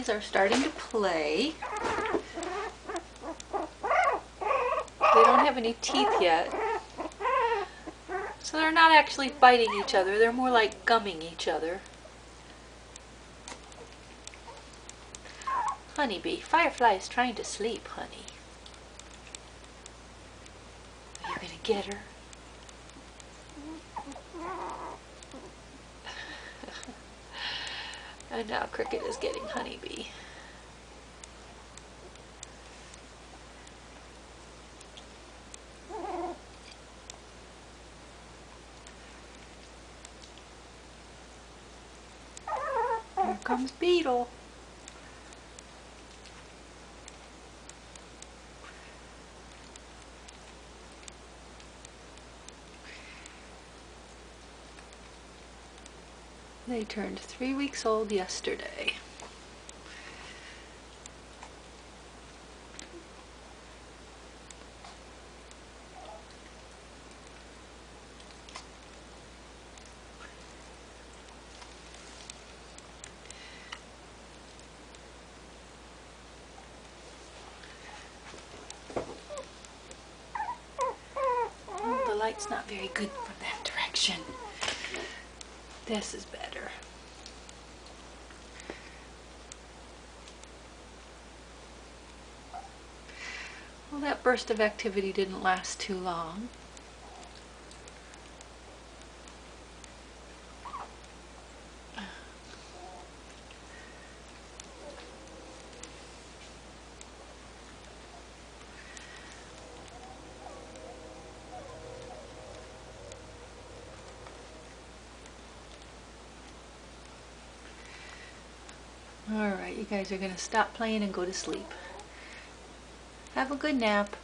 bees are starting to play. They don't have any teeth yet, so they're not actually biting each other. They're more like gumming each other. Honeybee, Firefly is trying to sleep, honey. Are you gonna get her? And now Cricket is getting Honeybee. Here comes Beetle. They turned 3 weeks old yesterday. Oh, the light's not very good from that direction. This is better. Well, that burst of activity didn't last too long. Alright, you guys are going to stop playing and go to sleep. Have a good nap.